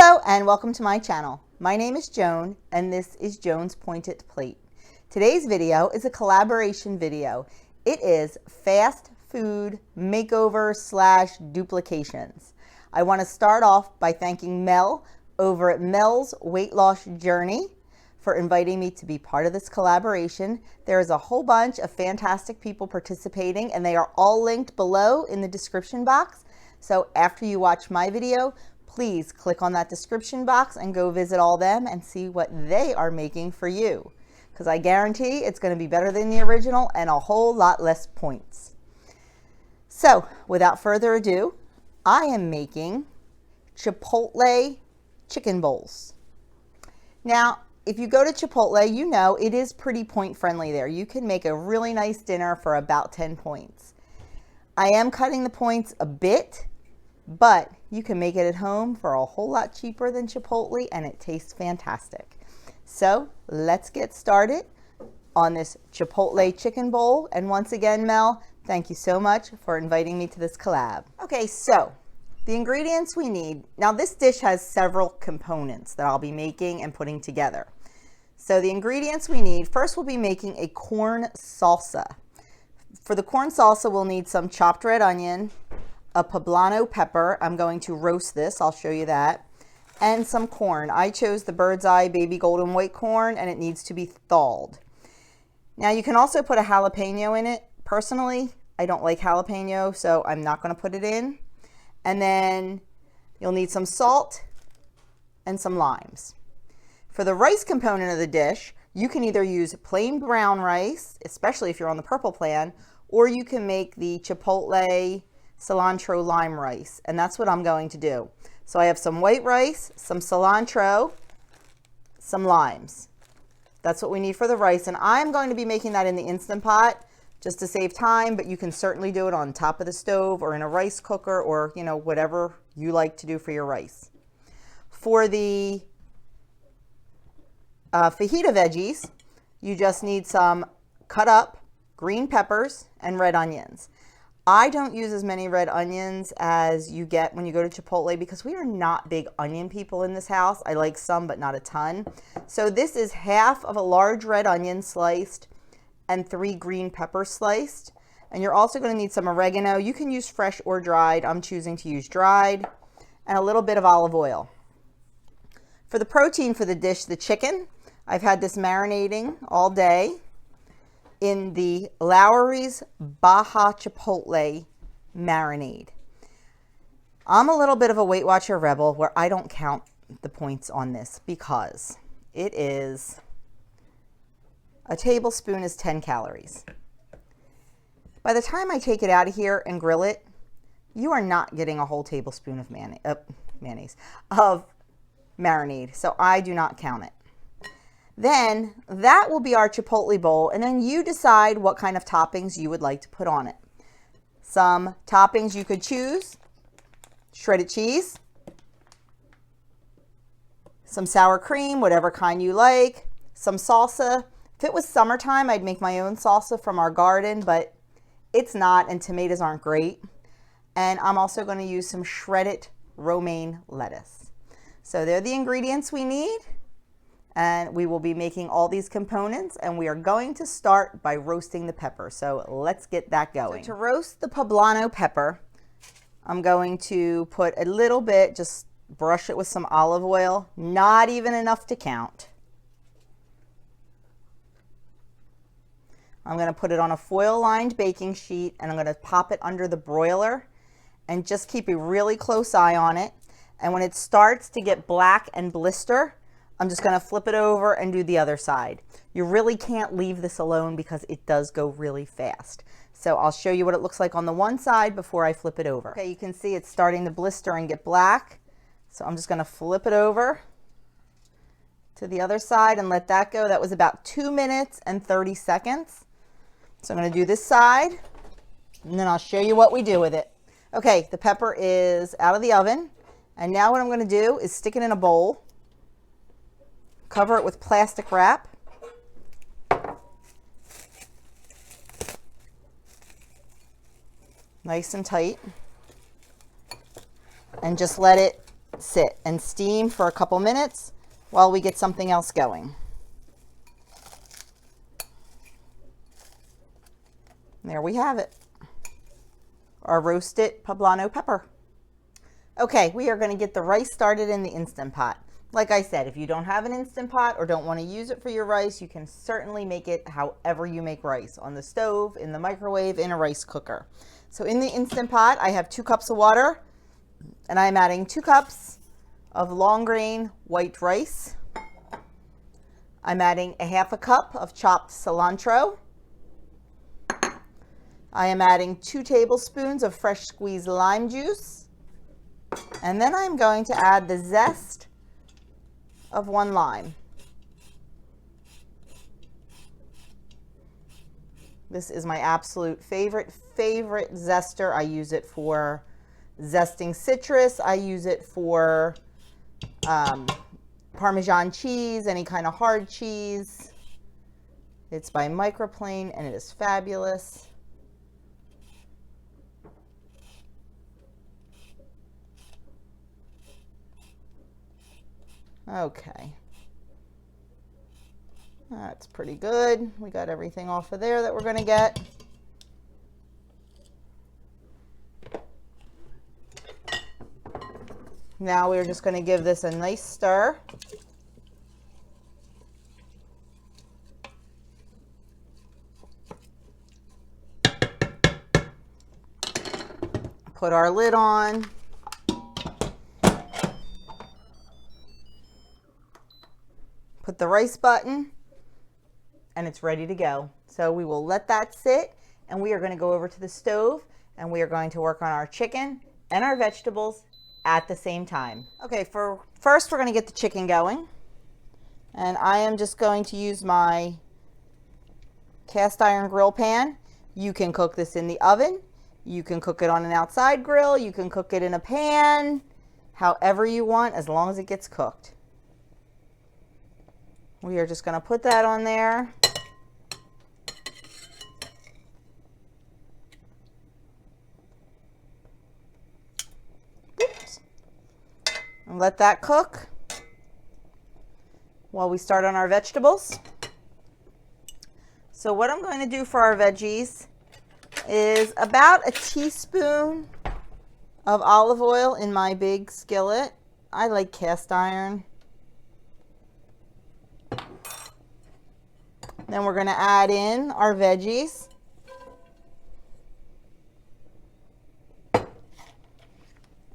Hello and welcome to my channel. My name is Joan and this is Joan's Pointed Plate. Today's video is a collaboration video. It is fast food makeover / duplications. I want to start off by thanking Mel over at Mel's Weight Loss Journey for inviting me to be part of this collaboration. There is a whole bunch of fantastic people participating and they are all linked below in the description box. So after you watch my video, please click on that description box and go visit all them and see what they are making for you. Because I guarantee it's going to be better than the original and a whole lot less points. So without further ado, I am making Chipotle chicken bowls. Now, if you go to Chipotle, you know it is pretty point friendly there. You can make a really nice dinner for about 10 points. I am cutting the points a bit, but you can make it at home for a whole lot cheaper than Chipotle and it tastes fantastic. So let's get started on this Chipotle chicken bowl. And once again, Mel, thank you so much for inviting me to this collab. Okay, so the ingredients we need. Now this dish has several components that I'll be making and putting together. So the ingredients we need, first we'll be making a corn salsa. For the corn salsa, we'll need some chopped red onion, a poblano pepper. I'm going to roast this, I'll show you that, and some corn. I chose the Bird's Eye baby golden white corn and it needs to be thawed. Now you can also put a jalapeno in it. Personally, I don't like jalapeno, so I'm not going to put it in. And then you'll need some salt and some limes. For the rice component of the dish, you can either use plain brown rice, especially if you're on the purple plan, or you can make the Chipotle cilantro lime rice, and that's what I'm going to do. So I have some white rice, some cilantro, some limes. That's what we need for the rice, and I'm going to be making that in the Instant Pot just to save time, but you can certainly do it on top of the stove or in a rice cooker or, you know, whatever you like to do for your rice. For the fajita veggies, you just need some cut up green peppers and red onions. I don't use as many red onions as you get when you go to Chipotle because we are not big onion people in this house. I like some, but not a ton. So this is half of a large red onion sliced and 3 green peppers sliced. And you're also going to need some oregano. You can use fresh or dried. I'm choosing to use dried, and a little bit of olive oil. For the protein for the dish, the chicken, I've had this marinating all day in the Lowry's Baja Chipotle marinade. I'm a little bit of a Weight Watcher rebel where I don't count the points on this because it is a tablespoon is 10 calories. By the time I take it out of here and grill it, you are not getting a whole tablespoon of mayonnaise of marinade, so I do not count it. Then that will be our Chipotle bowl, and then you decide what kind of toppings you would like to put on it. Some toppings you could choose: shredded cheese, some sour cream, whatever kind you like, some salsa. If it was summertime, I'd make my own salsa from our garden, but it's not, and tomatoes aren't great. And I'm also going to use some shredded romaine lettuce. So they're the ingredients we need. And we will be making all these components, and we are going to start by roasting the pepper. So let's get that going. So to roast the poblano pepper, I'm going to put a little bit, just brush it with some olive oil, not even enough to count. I'm going to put it on a foil-lined baking sheet, and I'm going to pop it under the broiler and just keep a really close eye on it. And when it starts to get black and blister, I'm just going to flip it over and do the other side. You really can't leave this alone because it does go really fast. So I'll show you what it looks like on the one side before I flip it over. Okay, you can see it's starting to blister and get black. So I'm just going to flip it over to the other side and let that go. That was about 2 minutes and 30 seconds. So I'm going to do this side, and then I'll show you what we do with it. Okay, the pepper is out of the oven. And now what I'm going to do is stick it in a bowl. Cover it with plastic wrap. Nice and tight. And just let it sit and steam for a couple minutes while we get something else going. There we have it, our roasted poblano pepper. Okay, we are going to get the rice started in the Instant Pot. Like I said, if you don't have an Instant Pot or don't want to use it for your rice, you can certainly make it however you make rice, on the stove, in the microwave, in a rice cooker. So in the Instant Pot, I have 2 cups of water, and I'm adding 2 cups of long grain white rice. I'm adding a 1/2 cup of chopped cilantro. I am adding 2 tablespoons of fresh squeezed lime juice. And then I'm going to add the zest of 1 lime. This is my absolute favorite zester. I use it for zesting citrus. I use it for Parmesan cheese, any kind of hard cheese. It's by Microplane and it is fabulous. Okay, that's pretty good. We got everything off of there that we're going to get. Now we're just going to give this a nice stir. Put our lid on. Put the rice button, and it's ready to go. So we will let that sit, and we are going to go over to the stove, and we are going to work on our chicken and our vegetables at the same time. Okay, first we're going to get the chicken going, and I am just going to use my cast iron grill pan. You can cook this in the oven, you can cook it on an outside grill, you can cook it in a pan, however you want, as long as it gets cooked. We are just going to put that on there. Oops. And let that cook while we start on our vegetables. So what I'm going to do for our veggies is about a teaspoon of olive oil in my big skillet. I like cast iron. Then we're going to add in our veggies.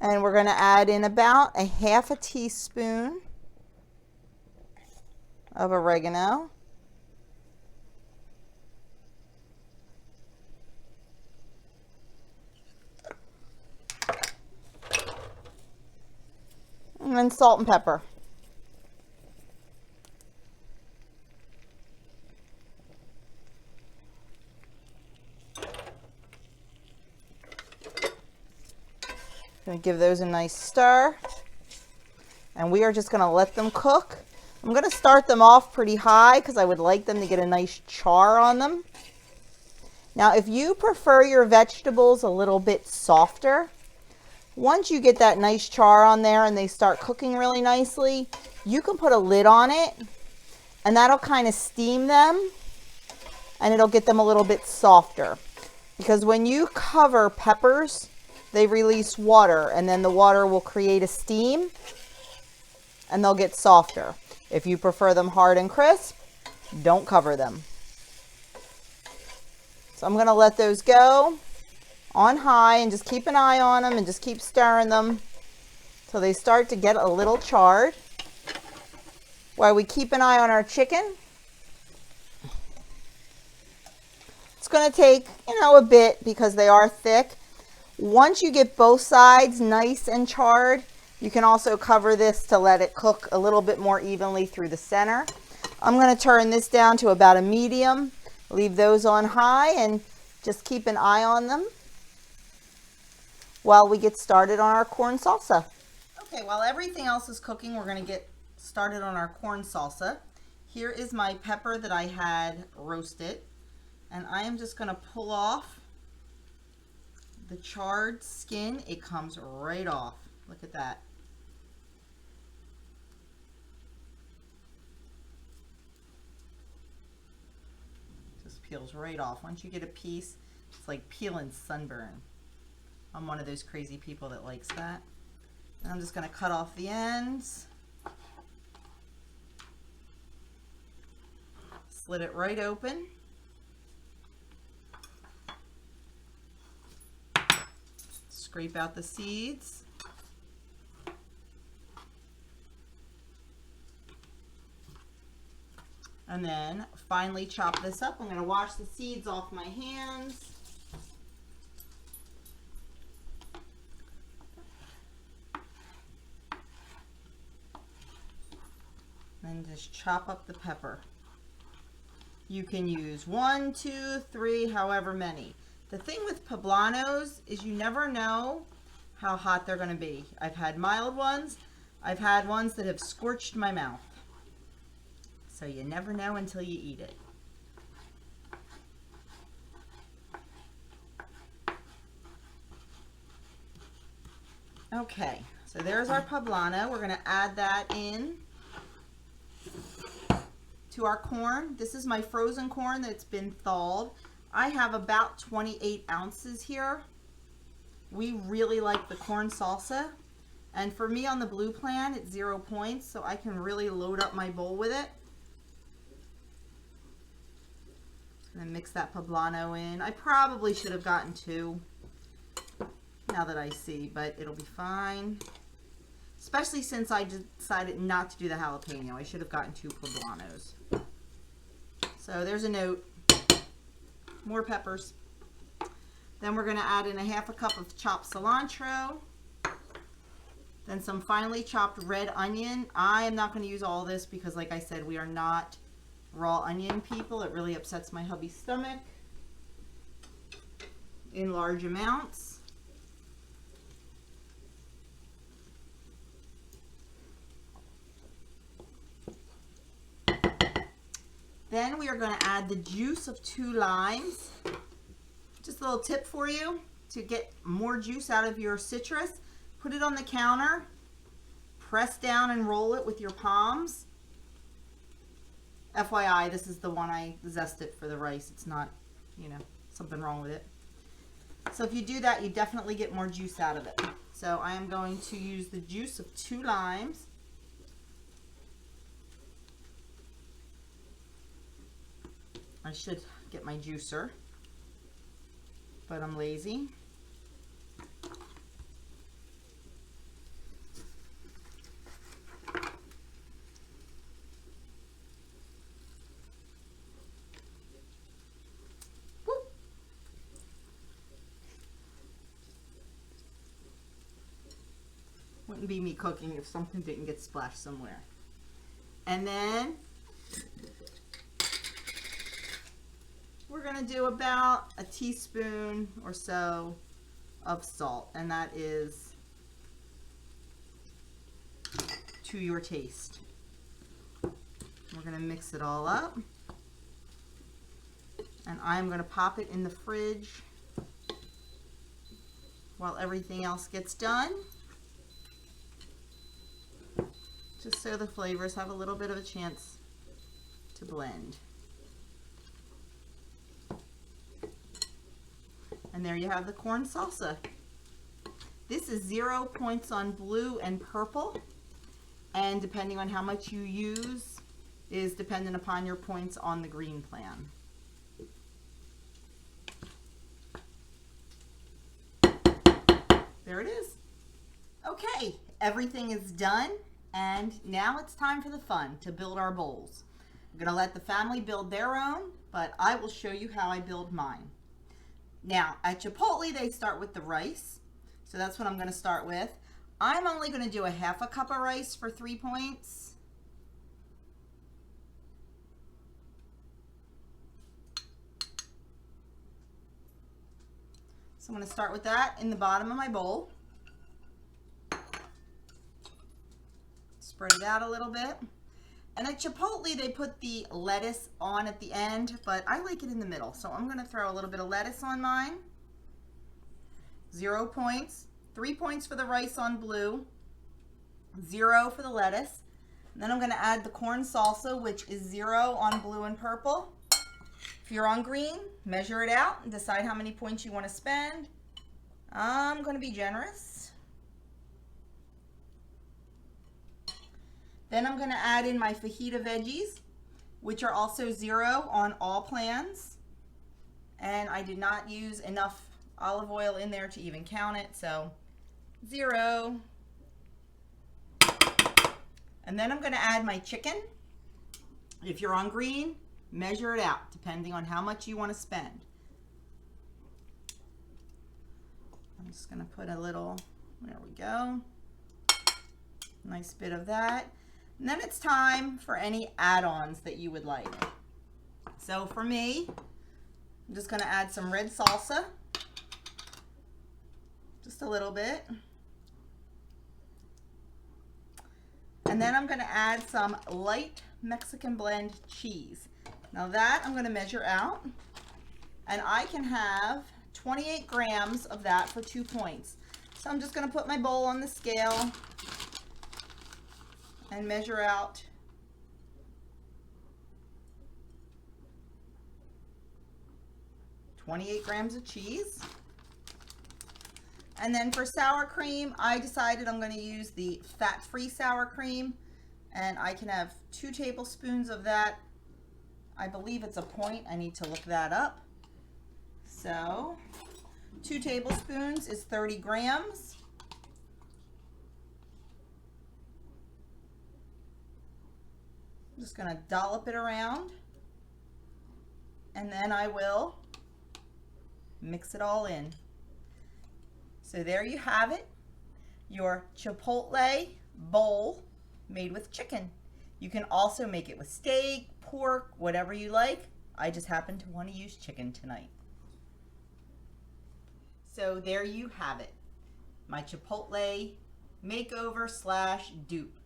And we're going to add in about a 1/2 teaspoon of oregano. And then salt and pepper. Going to give those a nice stir, and we are just going to let them cook. I'm going to start them off pretty high because I would like them to get a nice char on them. Now, if you prefer your vegetables a little bit softer, once you get that nice char on there and they start cooking really nicely, you can put a lid on it, and that'll kind of steam them, and it'll get them a little bit softer. Because when you cover peppers, they release water, and then the water will create a steam, and they'll get softer. If you prefer them hard and crisp, don't cover them. So I'm going to let those go on high and just keep an eye on them and just keep stirring them till they start to get a little charred. While we keep an eye on our chicken, it's going to take, a bit because they are thick. Once you get both sides nice and charred, you can also cover this to let it cook a little bit more evenly through the center. I'm going to turn this down to about a medium, leave those on high, and just keep an eye on them while we get started on our corn salsa. Okay, while everything else is cooking, we're going to get started on our corn salsa. Here is my pepper that I had roasted, and I am just going to pull off the charred skin. It comes right off. Look at that. peels right off. Once you get a piece, it's like peeling sunburn. I'm one of those crazy people that likes that. And I'm just going to cut off the ends. Slit it right open. Scrape out the seeds. And then finally chop this up. I'm going to wash the seeds off my hands. Then just chop up the pepper. You can use 1, 2, 3, however many. The thing with poblanos is you never know how hot they're going to be. I've had mild ones. I've had ones that have scorched my mouth. So you never know until you eat it. Okay, so there's our poblano. We're going to add that in to our corn. This is my frozen corn that's been thawed. I have about 28 ounces here. We really like the corn salsa. And for me on the blue plan, it's 0 points, so I can really load up my bowl with it. And then mix that poblano in. I probably should have gotten 2, now that I see, but it'll be fine. Especially since I decided not to do the jalapeno. I should have gotten 2 poblanos. So there's a note. More peppers. Then we're going to add in a 1/2 cup of chopped cilantro. Then some finely chopped red onion. I am not going to use all this because, like I said, we are not raw onion people. It really upsets my hubby's stomach in large amounts. Then we are going to add the juice of 2 limes. Just a little tip for you to get more juice out of your citrus. Put it on the counter, press down and roll it with your palms. FYI, this is the one I zested for the rice. It's not, you know, something wrong with it. So if you do that, you definitely get more juice out of it. So I am going to use the juice of 2 limes. I should get my juicer, but I'm lazy. Whoop. Wouldn't be me cooking if something didn't get splashed somewhere. And then we're going to do about a teaspoon or so of salt, and that is to your taste. We're going to mix it all up, and I'm going to pop it in the fridge while everything else gets done, just so the flavors have a little bit of a chance to blend. And there you have the corn salsa. This is 0 points on blue and purple, and depending on how much you use is dependent upon your points on the green plan. There it is. Okay, everything is done, and now it's time for the fun, to build our bowls. I'm gonna let the family build their own, but I will show you how I build mine. Now, at Chipotle, they start with the rice. So that's what I'm going to start with. I'm only going to do a 1/2 cup of rice for 3 points. So I'm going to start with that in the bottom of my bowl. Spread it out a little bit. And at Chipotle, they put the lettuce on at the end, but I like it in the middle. So I'm going to throw a little bit of lettuce on mine. 0 points. 3 points for the rice on blue. 0 for the lettuce. And then I'm going to add the corn salsa, which is 0 on blue and purple. If you're on green, measure it out and decide how many points you want to spend. I'm going to be generous. Then I'm going to add in my fajita veggies, which are also 0 on all plans. And I did not use enough olive oil in there to even count it, so 0. And then I'm going to add my chicken. If you're on green, measure it out depending on how much you want to spend. I'm just going to put a little, there we go, nice bit of that. And then it's time for any add-ons that you would like. So for me, I'm just going to add some red salsa, just a little bit. And then I'm going to add some light Mexican blend cheese. Now that I'm going to measure out, and I can have 28 grams of that for 2 points. So I'm just going to put my bowl on the scale and measure out 28 grams of cheese. And then for sour cream, I decided I'm going to use the fat-free sour cream, and I can have 2 tablespoons of that. I believe it's a point. I need to look that up. So 2 tablespoons is 30 grams. I'm just going to dollop it around, and then I will mix it all in. So there you have it, your Chipotle bowl made with chicken. You can also make it with steak, pork, whatever you like. I just happen to want to use chicken tonight. So there you have it, my Chipotle makeover / dupe.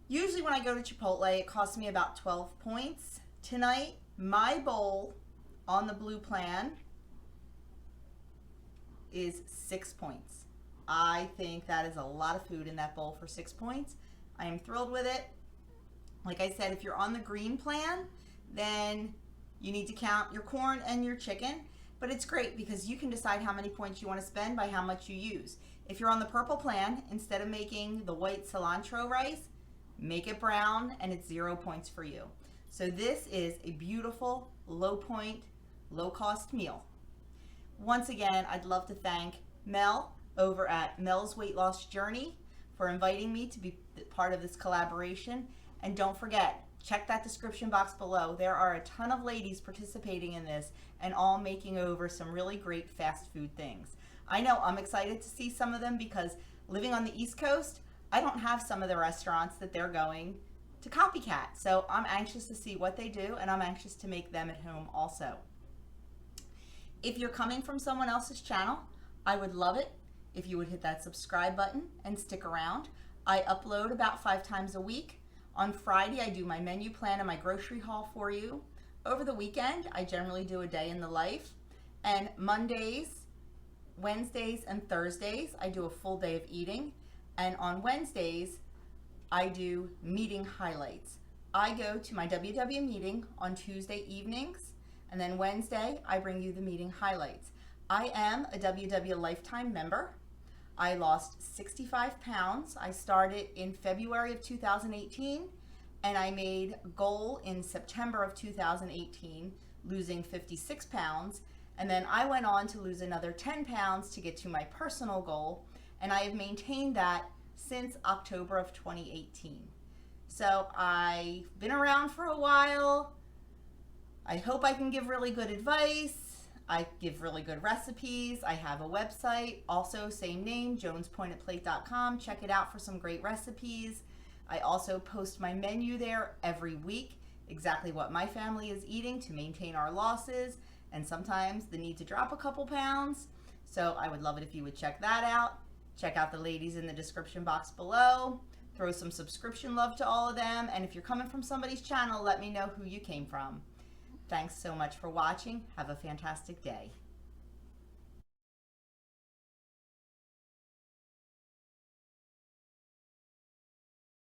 Usually when I go to Chipotle, it costs me about 12 points. Tonight, my bowl on the blue plan is 6 points. I think that is a lot of food in that bowl for 6 points. I am thrilled with it. Like I said, if you're on the green plan, then you need to count your corn and your chicken, but it's great because you can decide how many points you want to spend by how much you use. If you're on the purple plan, instead of making the white cilantro rice, make it brown and it's 0 points for you. So this is a beautiful, low point, low cost meal. Once again, I'd love to thank Mel over at Mel's Weight Loss Journey for inviting me to be part of this collaboration. And don't forget, check that description box below. There are a ton of ladies participating in this and all making over some really great fast food things. I know I'm excited to see some of them because living on the East Coast, I don't have some of the restaurants that they're going to copycat. So I'm anxious to see what they do, and I'm anxious to make them at home also. If you're coming from someone else's channel, I would love it if you would hit that subscribe button and stick around. I upload about 5 times a week. On Friday, I do my menu plan and my grocery haul for you. Over the weekend, I generally do a day in the life. And Mondays, Wednesdays, and Thursdays, I do a full day of eating. And on Wednesdays, I do meeting highlights. I go to my WW meeting on Tuesday evenings, and then Wednesday, I bring you the meeting highlights. I am a WW Lifetime member. I lost 65 pounds. I started in February of 2018, and I made a goal in September of 2018, losing 56 pounds. And then I went on to lose another 10 pounds to get to my personal goal, and I have maintained that since October of 2018. So I've been around for a while. I hope I can give really good advice. I give really good recipes. I have a website, also same name, jonespointedplate.com. Check it out for some great recipes. I also post my menu there every week, exactly what my family is eating to maintain our losses, and sometimes the need to drop a couple pounds. So I would love it if you would check that out. Check out the ladies in the description box below. Throw some subscription love to all of them. And if you're coming from somebody's channel, let me know who you came from. Thanks so much for watching. Have a fantastic day.